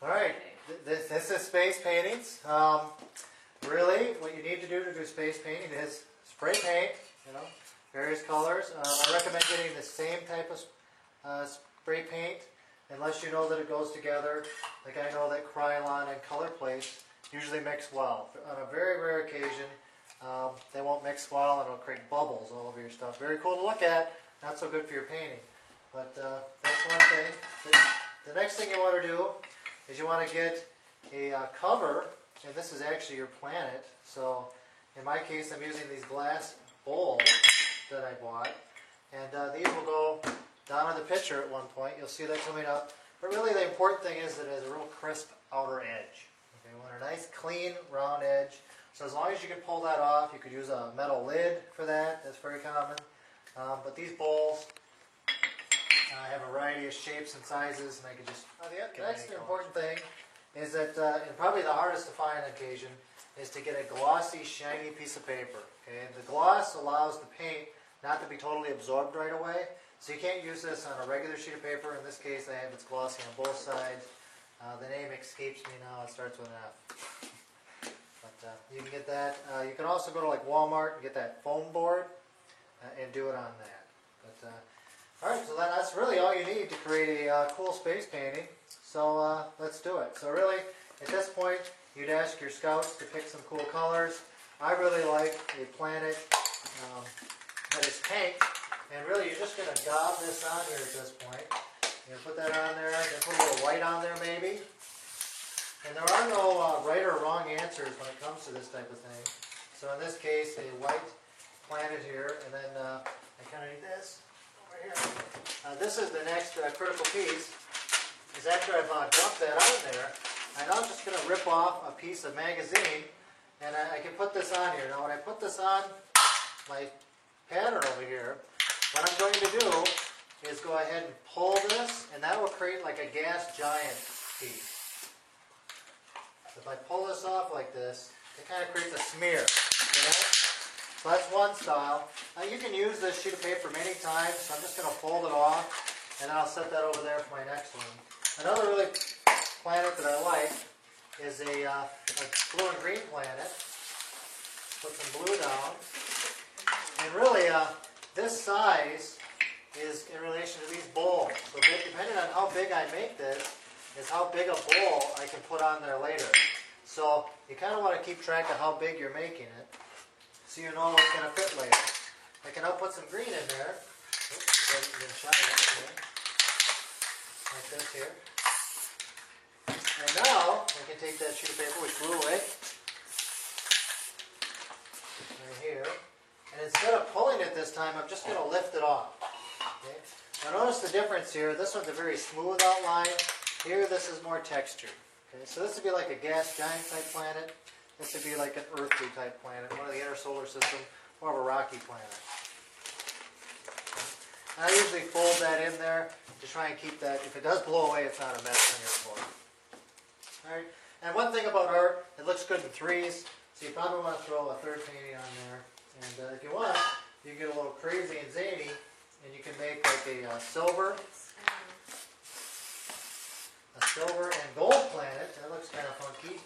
All right, this is space paintings. Really, what you need to do space painting is spray paint, various colors. I recommend getting the same type of spray paint, unless you know that it goes together. Like I know that Krylon and Color Place usually mix well. On a very rare occasion, they won't mix well and it'll create bubbles all over your stuff. Very cool to look at, not so good for your painting. But that's one thing. The next thing you want to do is you want to get a cover, and this is actually your planet. So in my case, I'm using these glass bowls that I bought, and these will go down on the picture at one point. You'll see that coming up. But really the important thing is that it has a real crisp outer edge. Okay, you want a nice clean round edge. So as long as you can pull that off, you could use a metal lid for that. That's very common. But these bowls have a variety of shapes and sizes, and I could just... the next important thing is that, and probably the hardest to find occasion, is to get a glossy, shiny piece of paper. Okay? The gloss allows the paint not to be totally absorbed right away, so you can't use this on a regular sheet of paper. In this case, I have it's glossy on both sides. The name escapes me now. It starts with an F. But you can get that. You can also go to like Walmart and get that foam board and do it on that. But all right, so that's really all you need to create a cool space painting. So let's do it. So really, at this point, you'd ask your scouts to pick some cool colors. I really like a planet that is pink. And really, you're just going to gob this on here at this point. You're going to put that on there. You're going to put a little white on there maybe. And there are no right or wrong answers when it comes to this type of thing. So in this case, a white planet here. And then I kind of need this. Here. This is the next critical piece, is after I've dumped that on there, I'm now just going to rip off a piece of magazine, and I can put this on here. Now when I put this on my pattern over here, what I'm going to do is go ahead and pull this, and that will create like a gas giant piece. If I pull this off like this, it kind of creates a smear. So that's one style. Now you can use this sheet of paper many times, so I'm just going to fold it off, and then I'll set that over there for my next one. Another really planet that I like is a blue and green planet. Put some blue down. And really, this size is in relation to these bowls. So depending on how big I make this, is how big a bowl I can put on there later. So you kind of want to keep track of how big you're making it, so you know what's going to fit later. I can now put some green in there. Oops, like this here. And now I can take that sheet of paper which blew away, right here, and instead of pulling it this time, I'm just going to lift it off. Okay? Now notice the difference here. This one's a very smooth outline. Here, this is more textured. Okay? So this would be like a gas giant type planet. This would be like an earthly type planet, one of the inner solar system, more of a rocky planet. And I usually fold that in there to try and keep that, if it does blow away, it's not a mess on your floor. Alright, and one thing about art, it looks good in threes, so you probably want to throw a third painting on there. And if you want, you can get a little crazy and zany, and you can make like a silver and gold planet. That looks kind of funky.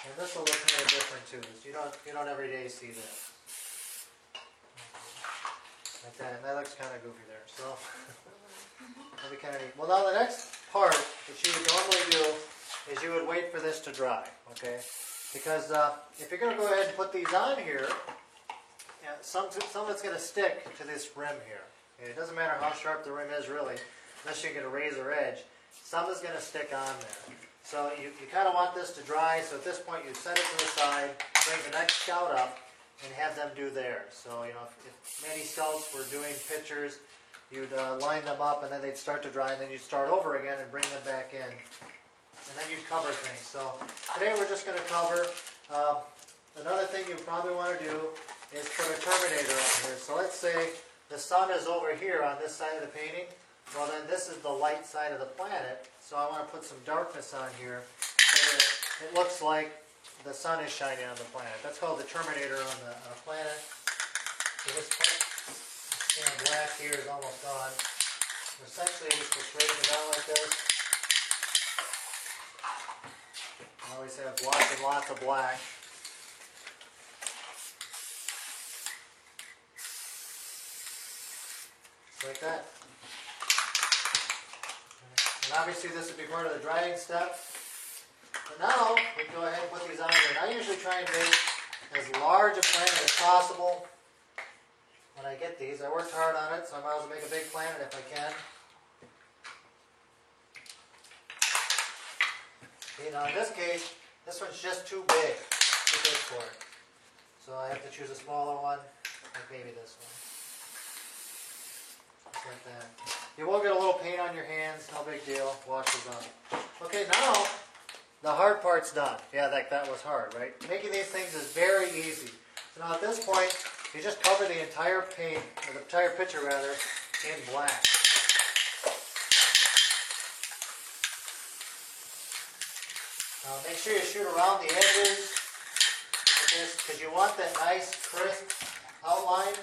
And this will look a little different too. You don't every day see this. Like that. And that looks kind of goofy there. So that'll be kind of neat. Well, now the next part that you would normally do is you would wait for this to dry. Okay? Because if you're going to go ahead and put these on here, some of it's going to stick to this rim here. Okay? It doesn't matter how sharp the rim is really, unless you get a razor edge. Some is going to stick on there. So you kind of want this to dry, so at this point you set it to the side, bring the next scout up, and have them do theirs. So if many scouts were doing pictures, you'd line them up, and then they'd start to dry, and then you'd start over again and bring them back in. And then you'd cover things. So today we're just going to cover, another thing you probably want to do is put a terminator on here. So let's say the sun is over here on this side of the painting. Well, then this is the light side of the planet. So I want to put some darkness on here so that it looks like the sun is shining on the planet. That's called the terminator on a planet. So this can of black here is almost gone. Essentially, just go straight it down like this. I always have lots and lots of black. Just like that. And obviously this would be part of the drying step. But now, we can go ahead and put these on here. And I usually try and make as large a planet as possible when I get these. I worked hard on it, so I might as well make a big planet if I can. You know, in this case, this one's just too big for it. So I have to choose a smaller one, like maybe this one. Just like that. You will get a little paint on your hands, no big deal, washes on. Okay, now the hard part's done. Yeah, that was hard, right? Making these things is very easy. So now at this point, you just cover the entire paint, or the entire picture rather, in black. Make sure you shoot around the edges because you want that nice, crisp outline.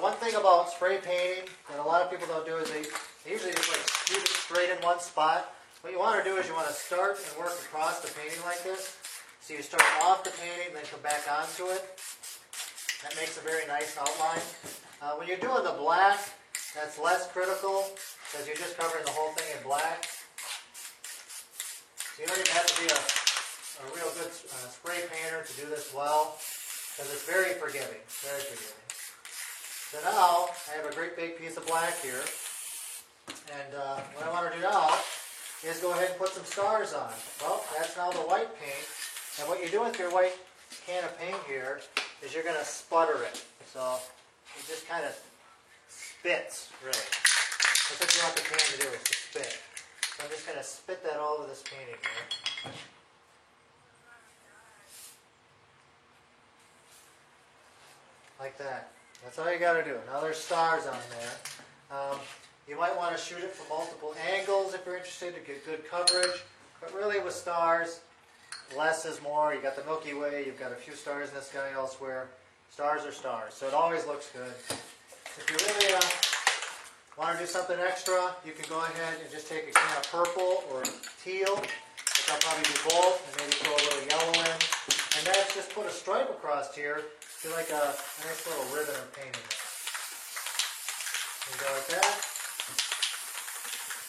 One thing about spray painting that a lot of people don't do is they usually just like shoot it straight in one spot. What you want to do is you want to start and work across the painting like this. So you start off the painting, then come back onto it. That makes a very nice outline. When you're doing the black, that's less critical because you're just covering the whole thing in black. So you don't even have to be a real good spray painter to do this well, because it's very forgiving, very forgiving. So now, I have a great big piece of black here, and what I want to do now is go ahead and put some stars on. Well, that's now the white paint, and what you do with your white can of paint here is you're going to sputter it. So, it just kind of spits, really. That's what you want the can to do, is to spit. So I'm just going to spit that all over this painting here. Like that. That's all you got to do. Now there's stars on there. You might want to shoot it from multiple angles if you're interested to get good coverage. But really with stars, less is more. You got the Milky Way, you've got a few stars in the sky elsewhere. Stars are stars. So it always looks good. If you really want to do something extra, you can go ahead and just take a can of purple or teal, which I'll probably do both, and maybe throw a little yellow in. And that's just put a stripe across here, feel like a nice little ribbon of painting. You go like that.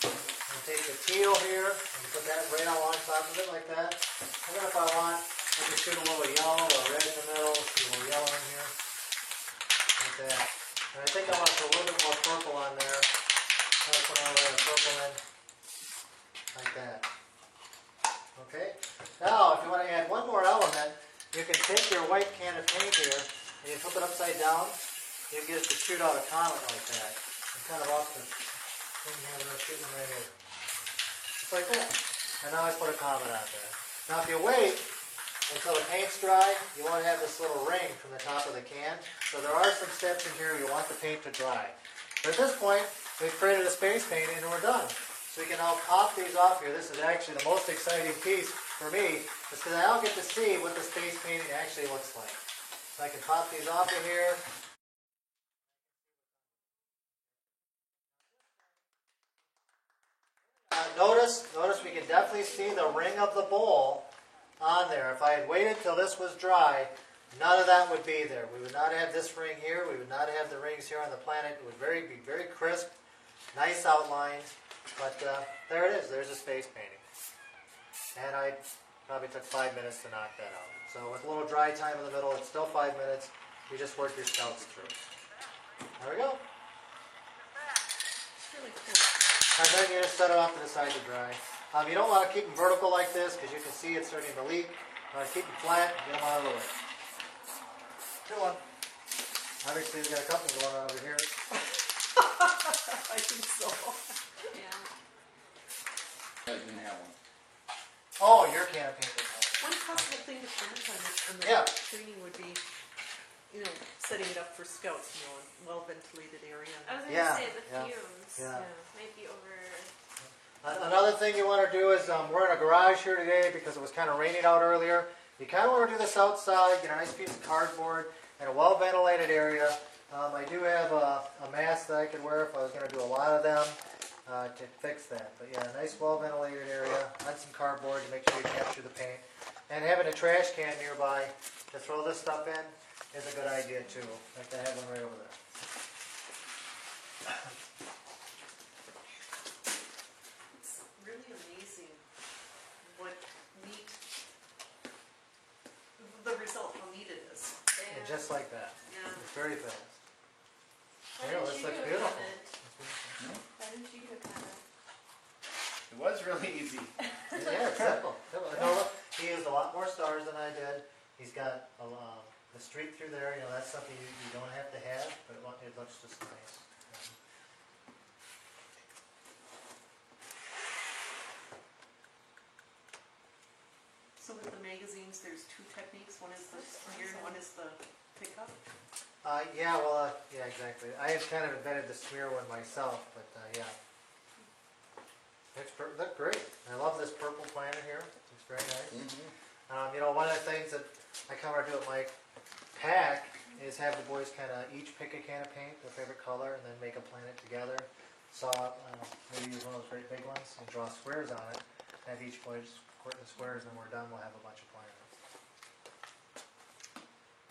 And take the teal here and put that right on top of it like that. And then if I want, I can shoot a little yellow or red in the middle, shoot a little yellow in here. Like that. And I think I want to put a little bit more purple on there. I'm going to put a little bit of purple in. Like that. Okay? Now, if you want to add one more element, you can take your white can of paint here, and you flip it upside down, you get it to shoot out a comet like that. I'm kind of off the thing here, I'm shooting right here. Just like that. And now I put a comet on there. Now if you wait until the paint's dry, you want to have this little ring from the top of the can. So there are some steps in here you want the paint to dry. But at this point, we've created a space painting and we're done. So you can now pop these off here. This is actually the most exciting piece for me, because I now get to see what the space painting actually looks like. So I can pop these off of here. Notice we can definitely see the ring of the bowl on there. If I had waited till this was dry, none of that would be there. We would not have this ring here. We would not have the rings here on the planet. It would be very crisp, nice outlines. But there it is. There's a space painting. And I probably took 5 minutes to knock that out. So with a little dry time in the middle, it's still 5 minutes. You just work your scouts through. There we go. It's really cool. And then you just set it off to the side to dry. You don't want to keep them vertical like this because you can see it's starting to leak. You want to keep them flat and get them out of the way. Good one. Obviously, we've got a couple going on over here. I think so. Yeah. I didn't have one. Oh, your can of paint. One possible thing to comment on the Yeah. training would be, you know, setting it up for scouts, you know, a well-ventilated area. I was going to Yeah, say the yeah, fumes yeah. might be over. Another thing you want to do is, we're in a garage here today because it was kind of raining out earlier. You kind of want to do this outside, get a nice piece of cardboard and a well-ventilated area. I do have a mask that I could wear if I was going to do a lot of them to fix that. But yeah, a nice well-ventilated area on some cardboard to make sure you capture the paint. And having a trash can nearby to throw this stuff in is a good idea too. Like I have one right over there. It's really amazing what neat, the result, how neat it is. And just like that. Yeah. It's very fast. Why Yeah, didn't this you looks do a beautiful. comment? Why didn't you do a comment? It was really easy. Yeah, it's simple. No, look, he used a lot more stars than I did. He's got the streak through there. You know, that's something you don't have to have, but it looks just nice. So with the magazines, there's two techniques. One is the smear and one is the pickup. Yeah, exactly. I have kind of invented the smear one myself, but yeah. Look great. I love this purple planter here. It's very nice. You know, one of the things that I come over to do at my pack is have the boys kind of each pick a can of paint, their favorite color, and then make a planet together. Saw, maybe use one of those great big ones and draw squares on it. Have each boy squirt the squares, and when we're done, we'll have a bunch of planets.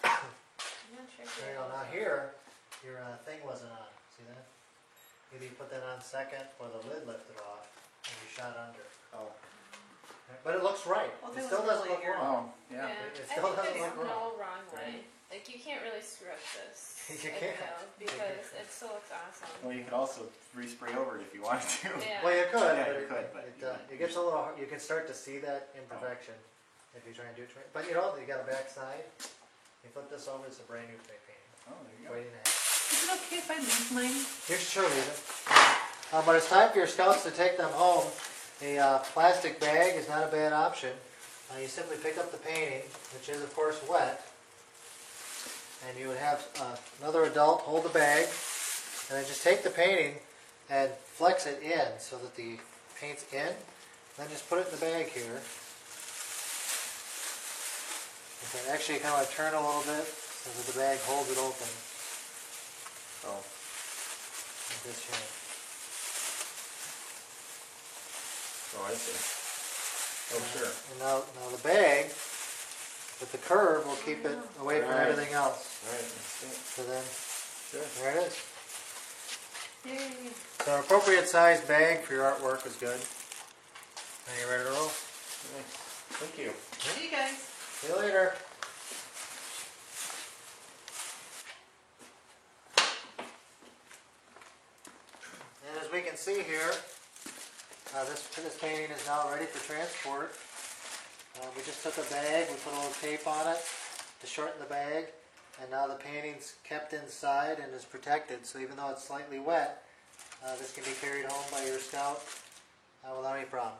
I'm not sure if There you you go. Now here, your thing wasn't on. See that? Either you put that on second, or the lid lifted off, and you shot under. Oh. But it looks right. Well, It that still was doesn't really look wrong. Oh, yeah. It I still think doesn't there's look wrong. no wrong way. Like, you can't really screw up this. You I can't. feel, because it still looks awesome. Well, you could also respray over it if you wanted to. Yeah. Well, you could, Yeah, but, you could, but it gets a little hard. You can start to see that imperfection if you try and do it right. But you know, you got a back side. You flip this over, it's a brand new paint painting. Oh, there you go. Waiting to happen. Is it okay if I leave mine? Here's sure reason. But it's time for your scouts to take them home. A plastic bag is not a bad option. You simply pick up the painting, which is of course wet, and you would have another adult hold the bag, and then just take the painting and flex it in so that the paint's in. Then just put it in the bag here. You can actually kind of turn a little bit so that the bag holds it open. Oh. Like this here. Oh, I see. Oh, sure. And now the bag with the curve will keep it away from Right. everything else. All right, let's see. So then, Sure. there it is. Yay. So an appropriate size bag for your artwork is good. Now you ready to roll? Nice. Thank you. See you guys. See you later. And as we can see here, this painting is now ready for transport. We just took a bag, we put a little tape on it to shorten the bag, and now the painting's kept inside and is protected. So even though it's slightly wet, this can be carried home by your scout without any problems.